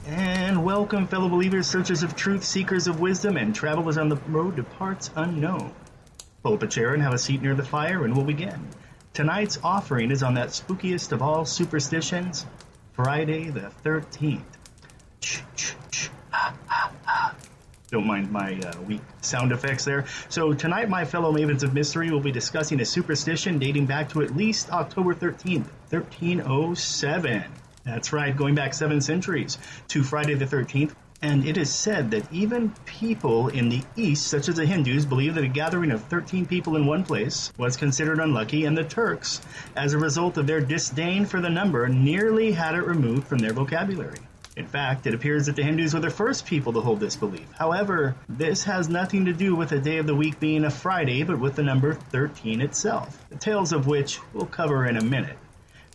And welcome, fellow believers, searchers of truth, seekers of wisdom, and travelers on the road to parts unknown. Pull up a chair and have a seat near the fire, and we'll begin. Tonight's offering is on that spookiest of all superstitions, Friday the 13th. Don't mind my weak sound effects there. So tonight, my fellow mavens of mystery will be discussing a superstition dating back to at least October 13th, 1307. That's right, going back 7 centuries to Friday the 13th. And it is said that even people in the East, such as the Hindus, believe that a gathering of 13 people in one place was considered unlucky, and the Turks, as a result of their disdain for the number, nearly had it removed from their vocabulary. In fact, it appears that the Hindus were the first people to hold this belief. However, this has nothing to do with the day of the week being a Friday, but with the number 13 itself, the tales of which we'll cover in a minute.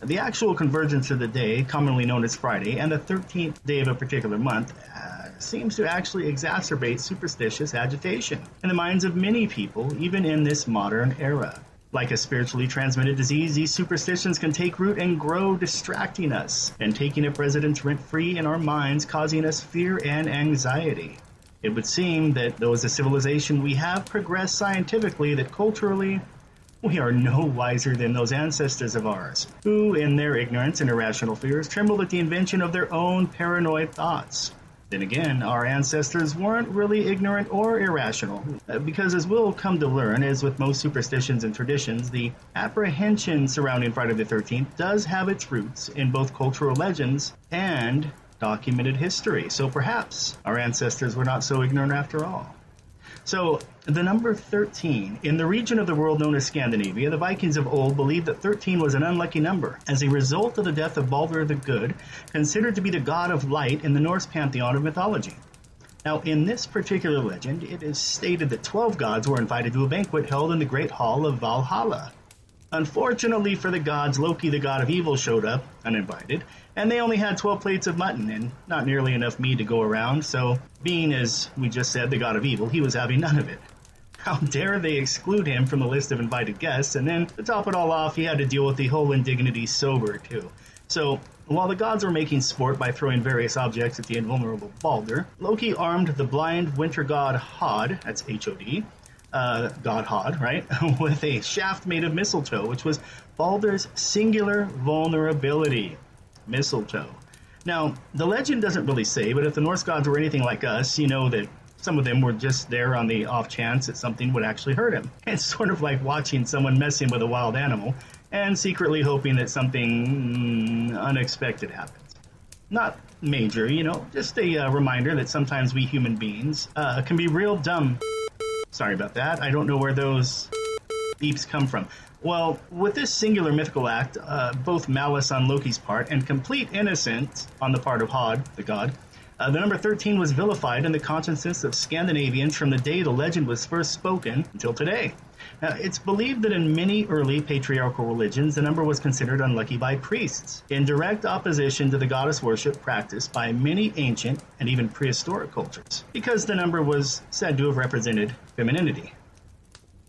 The actual convergence of the day, commonly known as Friday, and the 13th day of a particular month seems to actually exacerbate superstitious agitation in the minds of many people, even in this modern era. Like a spiritually transmitted disease, these superstitions can take root and grow, distracting us and taking up residence rent-free in our minds, causing us fear and anxiety. It would seem that though as a civilization we have progressed scientifically, that culturally we are no wiser than those ancestors of ours, who, in their ignorance and irrational fears, trembled at the invention of their own paranoid thoughts. Then again, our ancestors weren't really ignorant or irrational, because as we'll come to learn, as with most superstitions and traditions, the apprehension surrounding Friday the 13th does have its roots in both cultural legends and documented history. So perhaps our ancestors were not so ignorant after all. So, the number 13, in the region of the world known as Scandinavia, the Vikings of old believed that 13 was an unlucky number, as a result of the death of Baldur the Good, considered to be the god of light in the Norse pantheon of mythology. Now, in this particular legend, it is stated that 12 gods were invited to a banquet held in the Great Hall of Valhalla. Unfortunately for the gods, Loki, the god of evil, showed up, uninvited, and they only had 12 plates of mutton and not nearly enough meat to go around, so being, as we just said, the god of evil, he was having none of it. How dare they exclude him from the list of invited guests, and then, to top it all off, he had to deal with the whole indignity sober, too. So, while the gods were making sport by throwing various objects at the invulnerable Baldur, Loki armed the blind winter god Hod, that's H-O-D, God Hod, right, with a shaft made of mistletoe, which was Baldur's singular vulnerability. Mistletoe. Now, the legend doesn't really say, but if the Norse gods were anything like us, you know that some of them were just there on the off chance that something would actually hurt him. It's sort of like watching someone messing with a wild animal and secretly hoping that something unexpected happens. Not major, just a reminder that sometimes we human beings can be real dumb. Sorry about that. I don't know where those beeps come from. Well, with this singular mythical act, both malice on Loki's part and complete innocence on the part of Hod, the god, the number 13 was vilified in the consciousness of Scandinavians from the day the legend was first spoken until today. Now, it's believed that in many early patriarchal religions, the number was considered unlucky by priests, in direct opposition to the goddess worship practiced by many ancient and even prehistoric cultures, because the number was said to have represented femininity.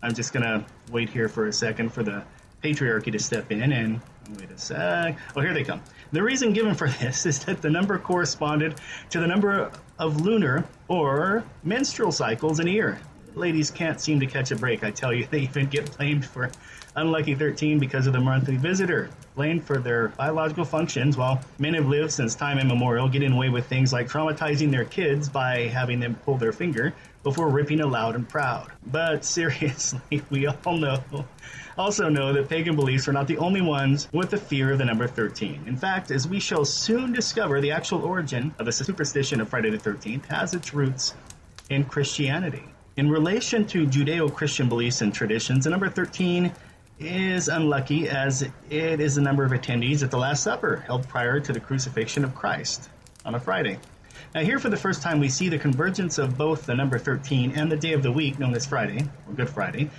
I'm just going to wait here for a second for the patriarchy to step in and wait a sec. Oh, here they come. The reason given for this is that the number corresponded to the number of lunar or menstrual cycles in a year. Ladies can't seem to catch a break, I tell you. They even get blamed for unlucky 13 because of the monthly visitor, blamed for their biological functions, while men have lived since time immemorial, getting away with things like traumatizing their kids by having them pull their finger before ripping aloud and proud. But seriously, we also know that pagan beliefs are not the only ones with the fear of the number 13. In fact, as we shall soon discover, the actual origin of the superstition of Friday the 13th has its roots in Christianity. In relation to Judeo-Christian beliefs and traditions, the number 13 is unlucky as it is the number of attendees at the Last Supper held prior to the crucifixion of Christ on a Friday. Now here for the first time we see the convergence of both the number 13 and the day of the week known as Friday, or Good Friday.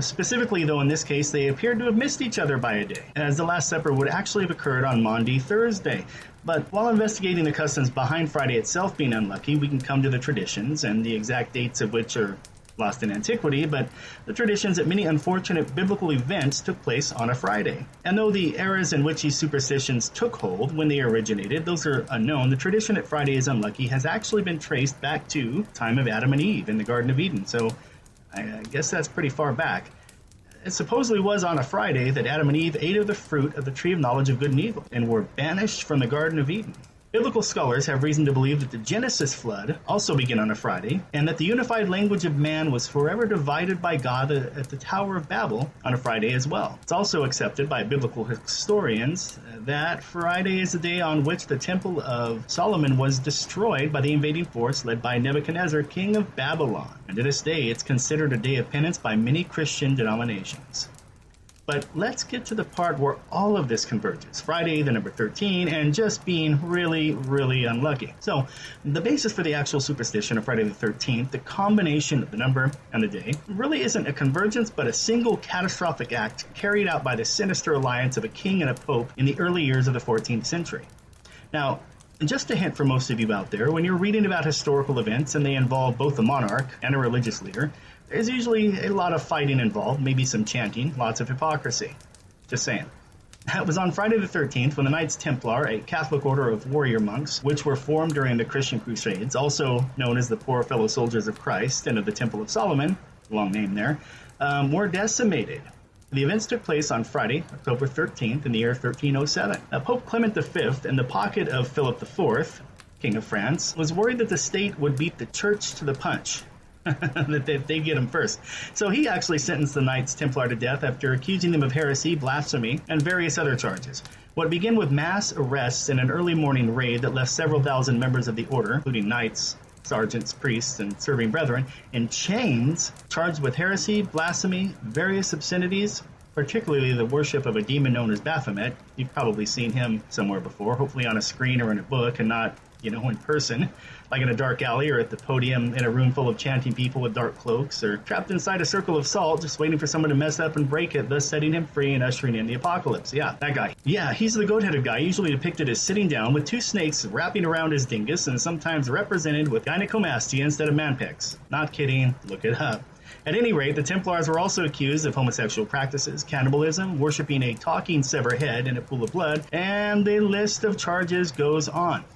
Specifically, though, in this case, they appeared to have missed each other by a day, as the Last Supper would actually have occurred on Maundy Thursday. But while investigating the customs behind Friday itself being unlucky, we can come to the traditions, and the exact dates of which are lost in antiquity, but the traditions that many unfortunate biblical events took place on a Friday. And though the eras in which these superstitions took hold when they originated, those are unknown, the tradition that Friday is unlucky has actually been traced back to the time of Adam and Eve in the Garden of Eden. So I guess that's pretty far back. It supposedly was on a Friday that Adam and Eve ate of the fruit of the tree of knowledge of good and evil and were banished from the Garden of Eden. Biblical scholars have reason to believe that the Genesis flood also began on a Friday, and that the unified language of man was forever divided by God at the Tower of Babel on a Friday as well. It's also accepted by biblical historians that Friday is the day on which the Temple of Solomon was destroyed by the invading force led by Nebuchadnezzar, king of Babylon. And to this day, it's considered a day of penance by many Christian denominations. But let's get to the part where all of this converges. Friday, the number 13, and just being really, really unlucky. So, the basis for the actual superstition of Friday the 13th, the combination of the number and the day, really isn't a convergence, but a single catastrophic act carried out by the sinister alliance of a king and a pope in the early years of the 14th century. Now, just a hint for most of you out there, when you're reading about historical events and they involve both a monarch and a religious leader, there's usually a lot of fighting involved, maybe some chanting, lots of hypocrisy. Just saying. It was on Friday the 13th when the Knights Templar, a Catholic order of warrior monks, which were formed during the Christian Crusades, also known as the Poor Fellow Soldiers of Christ and of the Temple of Solomon, long name there, were decimated. The events took place on Friday, October 13th, in the year 1307. Pope Clement V, in the pocket of Philip IV, King of France, was worried that the state would beat the church to the punch. that they get him first. So he actually sentenced the Knights Templar to death after accusing them of heresy, blasphemy, and various other charges. What began with mass arrests and an early morning raid that left several thousand members of the order, including knights, sergeants, priests, and serving brethren, in chains, charged with heresy, blasphemy, various obscenities, particularly the worship of a demon known as Baphomet. You've probably seen him somewhere before, hopefully on a screen or in a book and not, in person, like in a dark alley or at the podium in a room full of chanting people with dark cloaks, or trapped inside a circle of salt just waiting for someone to mess up and break it, thus setting him free and ushering in the apocalypse. Yeah, that guy. Yeah, he's the goat-headed guy, usually depicted as sitting down with two snakes wrapping around his dingus and sometimes represented with gynecomastia instead of manpex. Not kidding, look it up. At any rate, the Templars were also accused of homosexual practices, cannibalism, worshipping a talking severed head in a pool of blood, and the list of charges goes on.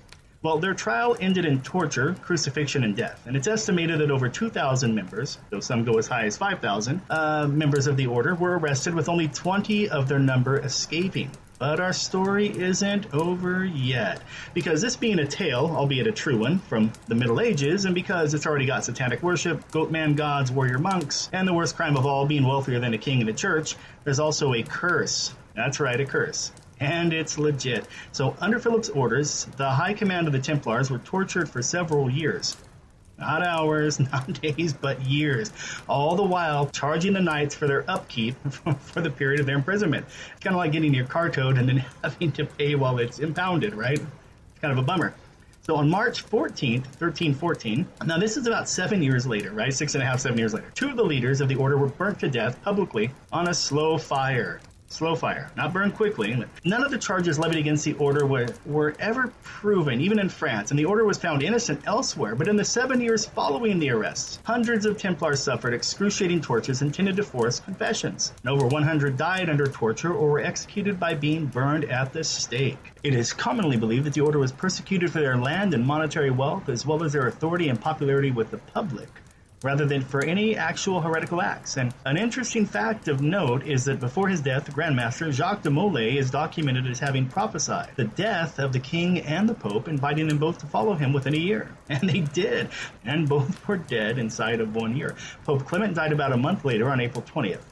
Well, their trial ended in torture, crucifixion, and death, and it's estimated that over 2,000 members, though some go as high as 5,000, members of the order were arrested, with only 20 of their number escaping. But our story isn't over yet, because this being a tale, albeit a true one, from the Middle Ages, and because it's already got satanic worship, goatman gods, warrior monks, and the worst crime of all, being wealthier than a king in the church, there's also a curse. That's right, a curse. And it's legit. So under Philip's orders, the high command of the Templars were tortured for several years. Not hours, not days, but years. All the while charging the knights for their upkeep for the period of their imprisonment. It's kind of like getting your car towed and then having to pay while it's impounded, right? It's kind of a bummer. So on March 14th, 1314, now this is about 7 years later, right? 7 years later. Two of the leaders of the order were burnt to death publicly on a slow fire. Slow fire, not burned quickly. None of the charges levied against the order were ever proven, even in France, and the order was found innocent elsewhere. But in the 7 years following the arrests, hundreds of Templars suffered excruciating tortures intended to force confessions. And over 100 died under torture or were executed by being burned at the stake. It is commonly believed that the order was persecuted for their land and monetary wealth, as well as their authority and popularity with the public, rather than for any actual heretical acts. And an interesting fact of note is that before his death, the Grand Master Jacques de Molay is documented as having prophesied the death of the king and the pope, inviting them both to follow him within a year. And they did, and both were dead inside of 1 year. Pope Clement died about a month later on April 20th.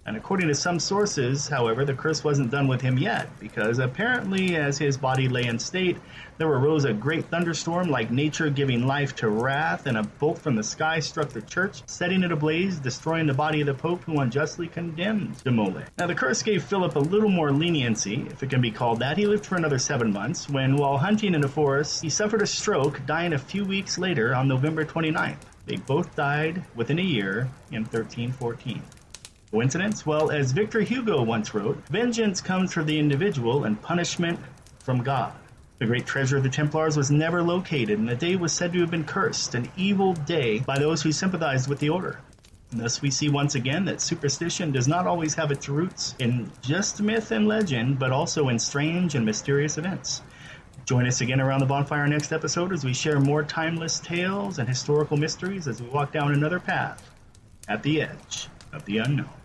And according to some sources, however, the curse wasn't done with him yet, because apparently as his body lay in state, there arose a great thunderstorm like nature giving life to wrath, and a bolt from the sky struck the church, setting it ablaze, destroying the body of the Pope who unjustly condemned de Molay. Now the curse gave Philip a little more leniency, if it can be called that. He lived for another 7 months, when while hunting in a forest, he suffered a stroke, dying a few weeks later on November 29th. They both died within a year in 1314. Coincidence? Well, as Victor Hugo once wrote, vengeance comes from the individual and punishment from God. The great treasure of the Templars was never located, and the day was said to have been cursed, an evil day, by those who sympathized with the order. And thus we see once again that superstition does not always have its roots in just myth and legend, but also in strange and mysterious events. Join us again around the bonfire next episode as we share more timeless tales and historical mysteries as we walk down another path at the edge of the unknown.